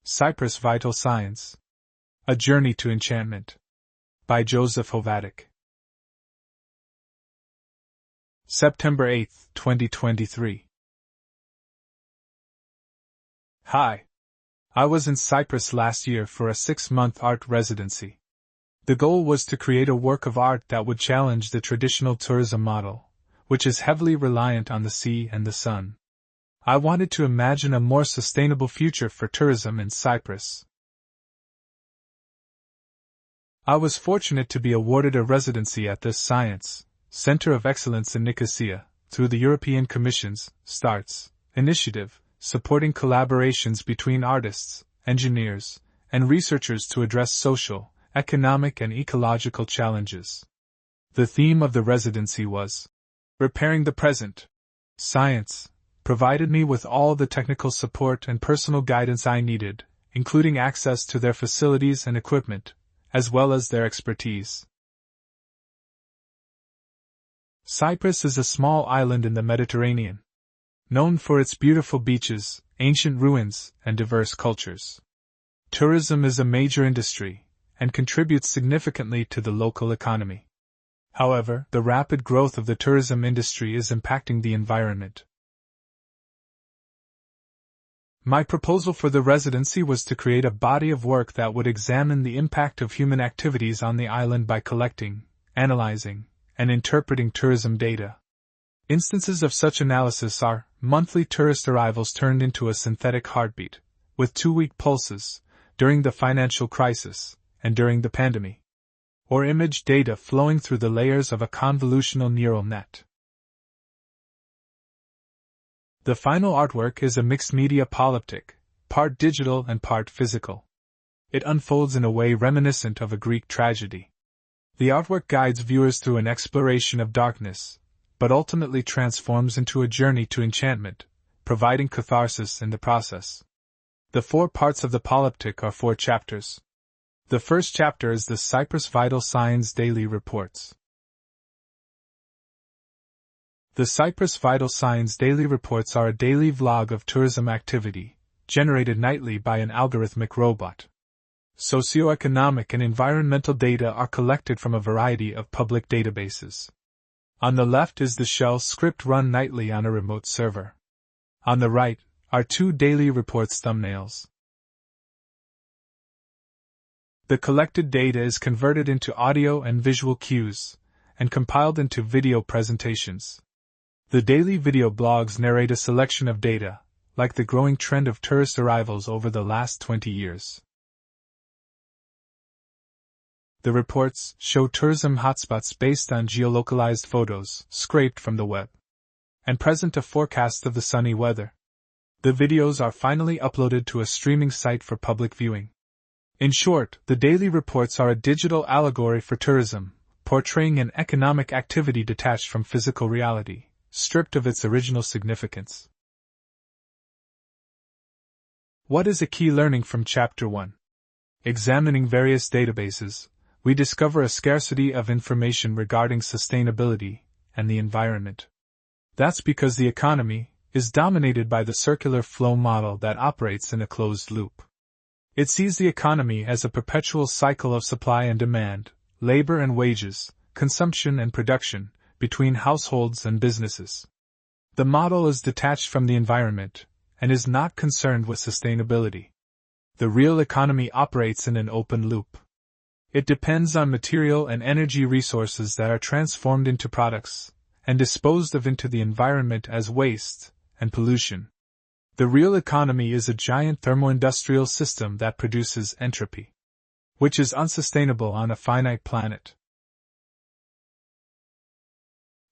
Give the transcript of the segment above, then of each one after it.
Cyprus Vital Signs. A Journey to Enchantment. By Joseph Hovatic. September 8, 2023. Hi. I was in Cyprus last year for a 6-month art residency. The goal was to create a work of art that would challenge the traditional tourism model, which is heavily reliant on the sea and the sun. I wanted to imagine a more sustainable future for tourism in Cyprus. I was fortunate to be awarded a residency at the Science Center of Excellence in Nicosia through the European Commission's STARTS initiative, supporting collaborations between artists, engineers, and researchers to address social, economic, and ecological challenges. The theme of the residency was Repairing the Present. Science provided me with all the technical support and personal guidance I needed, including access to their facilities and equipment, as well as their expertise. Cyprus is a small island in the Mediterranean, known for its beautiful beaches, ancient ruins, and diverse cultures. Tourism is a major industry, and contributes significantly to the local economy. However, the rapid growth of the tourism industry is impacting the environment. My proposal for the residency was to create a body of work that would examine the impact of human activities on the island by collecting, analyzing, and interpreting tourism data. Instances of such analysis are monthly tourist arrivals turned into a synthetic heartbeat, with 2-week pulses, during the financial crisis, and during the pandemic, or image data flowing through the layers of a convolutional neural net. The final artwork is a mixed-media polyptych, part digital and part physical. It unfolds in a way reminiscent of a Greek tragedy. The artwork guides viewers through an exploration of darkness, but ultimately transforms into a journey to enchantment, providing catharsis in the process. The 4 parts of the polyptych are 4 chapters. The first chapter is the Cyprus Vital Signs Daily Reports. The Cyprus Vital Signs Daily Reports are a daily vlog of tourism activity, generated nightly by an algorithmic robot. Socioeconomic and environmental data are collected from a variety of public databases. On the left is the shell script run nightly on a remote server. On the right are 2 daily reports thumbnails. The collected data is converted into audio and visual cues, and compiled into video presentations. The daily video blogs narrate a selection of data, like the growing trend of tourist arrivals over the last 20 years. The reports show tourism hotspots based on geolocalized photos scraped from the web, and present a forecast of the sunny weather. The videos are finally uploaded to a streaming site for public viewing. In short, the daily reports are a digital allegory for tourism, portraying an economic activity detached from physical reality, stripped of its original significance. What is a key learning from Chapter 1? Examining various databases, we discover a scarcity of information regarding sustainability and the environment. That's because the economy is dominated by the circular flow model that operates in a closed loop. It sees the economy as a perpetual cycle of supply and demand, labor and wages, consumption and production, between households and businesses. The model is detached from the environment, and is not concerned with sustainability. The real economy operates in an open loop. It depends on material and energy resources that are transformed into products, and disposed of into the environment as waste and pollution. The real economy is a giant thermo-industrial system that produces entropy, which is unsustainable on a finite planet.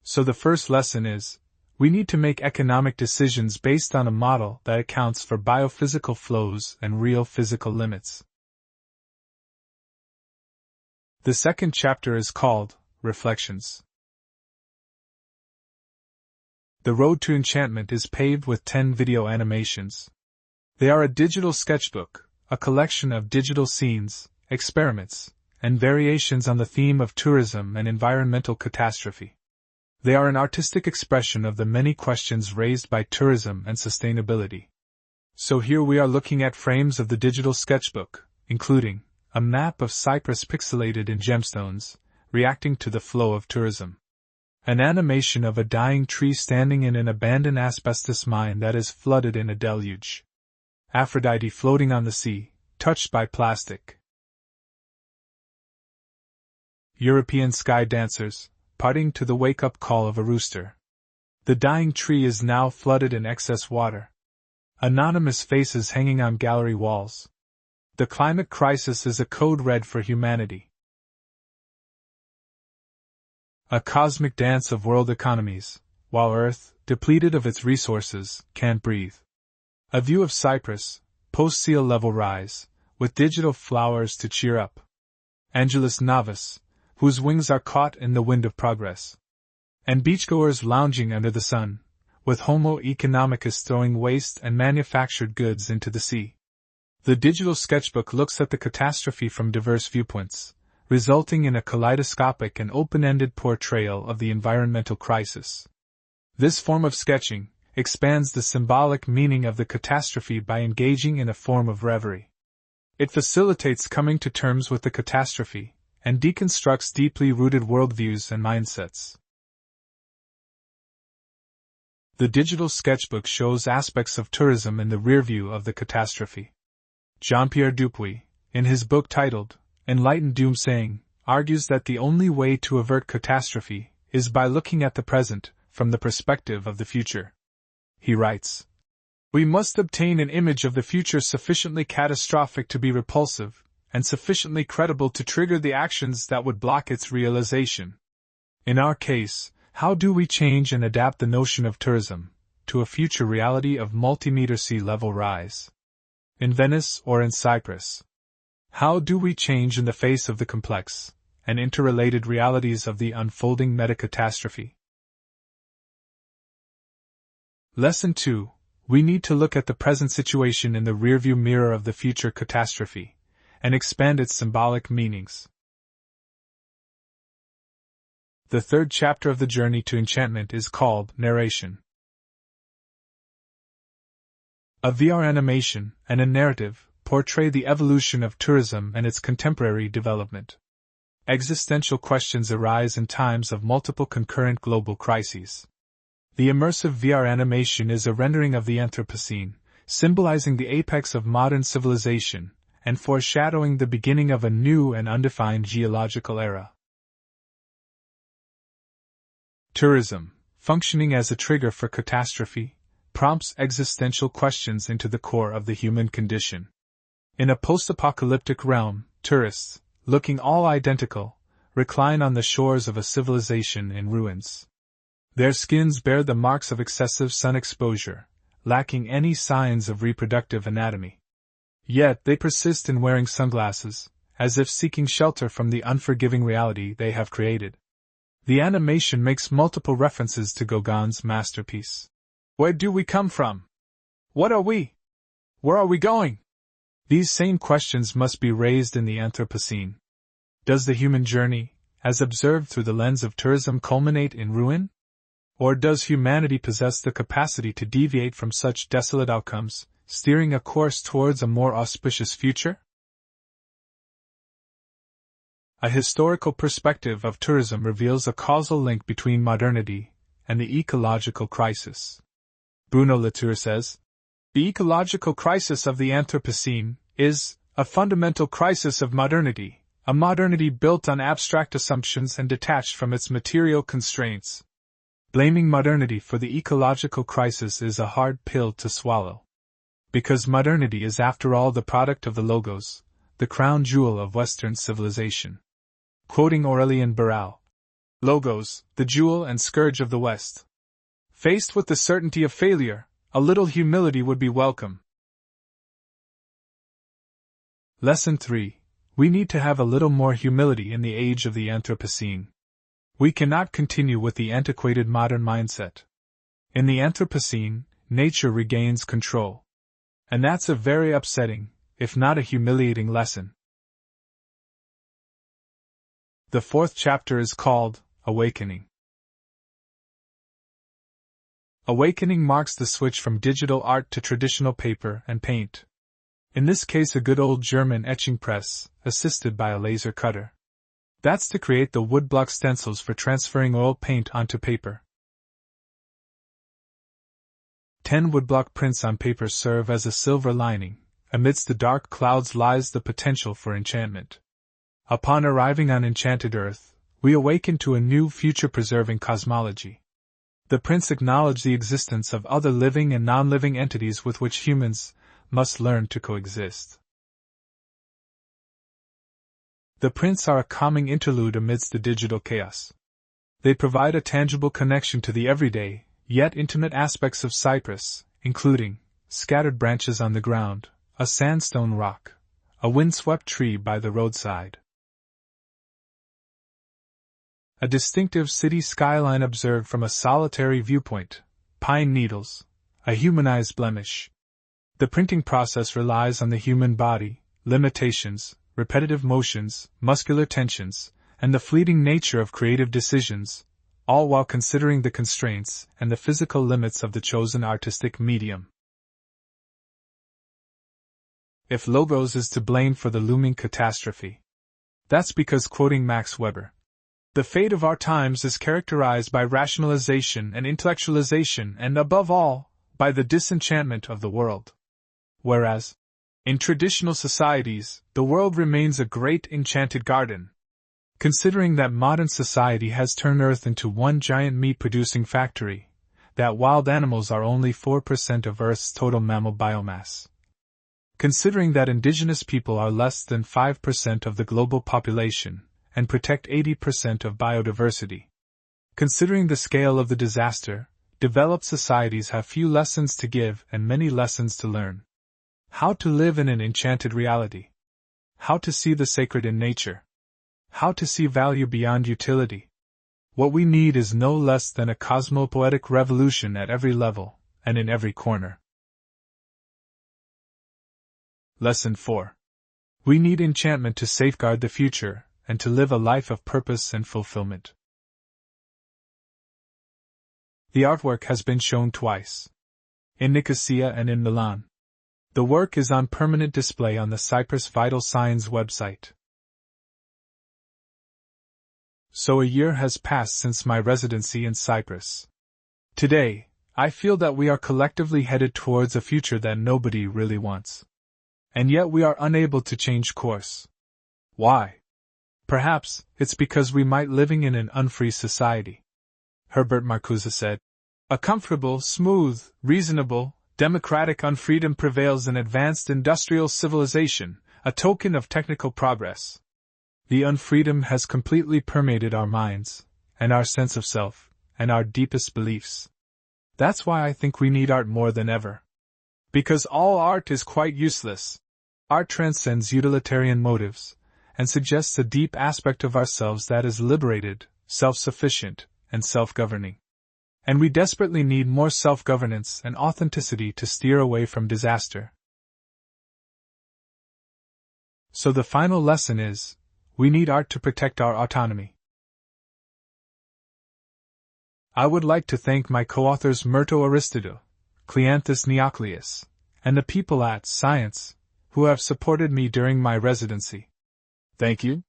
So the first lesson is, we need to make economic decisions based on a model that accounts for biophysical flows and real physical limits. The second chapter is called Reflections. The road to enchantment is paved with 10 video animations. They are a digital sketchbook, a collection of digital scenes, experiments, and variations on the theme of tourism and environmental catastrophe. They are an artistic expression of the many questions raised by tourism and sustainability. So here we are looking at frames of the digital sketchbook, including a map of Cyprus pixelated in gemstones, reacting to the flow of tourism. An animation of a dying tree standing in an abandoned asbestos mine that is flooded in a deluge. Aphrodite floating on the sea, touched by plastic. European sky dancers, parting to the wake-up call of a rooster. The dying tree is now flooded in excess water. Anonymous faces hanging on gallery walls. The climate crisis is a code red for humanity. A cosmic dance of world economies, while Earth, depleted of its resources, can't breathe. A view of Cyprus, post-sea level rise, with digital flowers to cheer up. Angelus Novus, whose wings are caught in the wind of progress. And beachgoers lounging under the sun, with Homo economicus throwing waste and manufactured goods into the sea. The digital sketchbook looks at the catastrophe from diverse viewpoints, resulting in a kaleidoscopic and open-ended portrayal of the environmental crisis. This form of sketching expands the symbolic meaning of the catastrophe by engaging in a form of reverie. It facilitates coming to terms with the catastrophe and deconstructs deeply rooted worldviews and mindsets. The digital sketchbook shows aspects of tourism in the rearview of the catastrophe. Jean-Pierre Dupuy, in his book titled Enlightened Doomsaying, argues that the only way to avert catastrophe is by looking at the present from the perspective of the future. He writes, "We must obtain an image of the future sufficiently catastrophic to be repulsive, and sufficiently credible to trigger the actions that would block its realization. In our case, how do we change and adapt the notion of tourism to a future reality of multi-meter sea level rise? In Venice or in Cyprus? How do we change in the face of the complex and interrelated realities of the unfolding meta-catastrophe?" Lesson 2. We need to look at the present situation in the rearview mirror of the future catastrophe, and expand its symbolic meanings. The third chapter of the journey to enchantment is called Narration. A VR animation and a narrative portray the evolution of tourism and its contemporary development. Existential questions arise in times of multiple concurrent global crises. The immersive VR animation is a rendering of the Anthropocene, symbolizing the apex of modern civilization, and foreshadowing the beginning of a new and undefined geological era. Tourism, functioning as a trigger for catastrophe, prompts existential questions into the core of the human condition. In a post-apocalyptic realm, tourists, looking all identical, recline on the shores of a civilization in ruins. Their skins bear the marks of excessive sun exposure, lacking any signs of reproductive anatomy. Yet they persist in wearing sunglasses, as if seeking shelter from the unforgiving reality they have created. The animation makes multiple references to Gauguin's masterpiece. Where do we come from? What are we? Where are we going? These same questions must be raised in the Anthropocene. Does the human journey, as observed through the lens of tourism, culminate in ruin? Or does humanity possess the capacity to deviate from such desolate outcomes, steering a course towards a more auspicious future? A historical perspective of tourism reveals a causal link between modernity and the ecological crisis. Bruno Latour says, "The ecological crisis of the Anthropocene is a fundamental crisis of modernity, a modernity built on abstract assumptions and detached from its material constraints." Blaming modernity for the ecological crisis is a hard pill to swallow. Because modernity is after all the product of the logos, the crown jewel of Western civilization. Quoting Aurélien Barral, "Logos, the jewel and scourge of the West. Faced with the certainty of failure, a little humility would be welcome." Lesson 3. We need to have a little more humility in the age of the Anthropocene. We cannot continue with the antiquated modern mindset. In the Anthropocene, nature regains control. And that's a very upsetting, if not a humiliating lesson. The fourth chapter is called Awakening. Awakening marks the switch from digital art to traditional paper and paint. In this case, a good old German etching press, assisted by a laser cutter. That's to create the woodblock stencils for transferring oil paint onto paper. 10 woodblock prints on paper serve as a silver lining. Amidst the dark clouds lies the potential for enchantment. Upon arriving on enchanted earth, we awaken to a new future-preserving cosmology. The prints acknowledge the existence of other living and non-living entities with which humans must learn to coexist. The prints are a calming interlude amidst the digital chaos. They provide a tangible connection to the everyday, yet intimate aspects of Cyprus, including scattered branches on the ground, a sandstone rock, a windswept tree by the roadside, a distinctive city skyline observed from a solitary viewpoint, pine needles, a humanized blemish. The printing process relies on the human body, limitations, repetitive motions, muscular tensions, and the fleeting nature of creative decisions, all while considering the constraints and the physical limits of the chosen artistic medium. If logos is to blame for the looming catastrophe, that's because, quoting Max Weber, the fate of our times is characterized by rationalization and intellectualization and, above all, by the disenchantment of the world. Whereas, in traditional societies, the world remains a great enchanted garden. Considering that modern society has turned Earth into one giant meat-producing factory, that wild animals are only 4% of Earth's total mammal biomass. Considering that indigenous people are less than 5% of the global population, and protect 80% of biodiversity. Considering the scale of the disaster, developed societies have few lessons to give and many lessons to learn. How to live in an enchanted reality. How to see the sacred in nature. How to see value beyond utility. What we need is no less than a cosmopoetic revolution at every level, and in every corner. Lesson 4. We need enchantment to safeguard the future, and to live a life of purpose and fulfillment. The artwork has been shown twice. In Nicosia and in Milan. The work is on permanent display on the Cyprus Vital Signs website. So a year has passed since my residency in Cyprus. Today, I feel that we are collectively headed towards a future that nobody really wants. And yet we are unable to change course. Why? Perhaps it's because we might living in an unfree society. Herbert Marcuse said, a comfortable, smooth, reasonable, democratic unfreedom prevails in advanced industrial civilization, a token of technical progress. The unfreedom has completely permeated our minds, and our sense of self, and our deepest beliefs. That's why I think we need art more than ever. Because all art is quite useless. Art transcends utilitarian motives, and suggests a deep aspect of ourselves that is liberated, self-sufficient, and self-governing. And we desperately need more self-governance and authenticity to steer away from disaster. So the final lesson is, we need art to protect our autonomy. I would like to thank my co-authors Myrto Aristotle, Cleanthus Neocleus, and the people at Science, who have supported me during my residency. Thank you.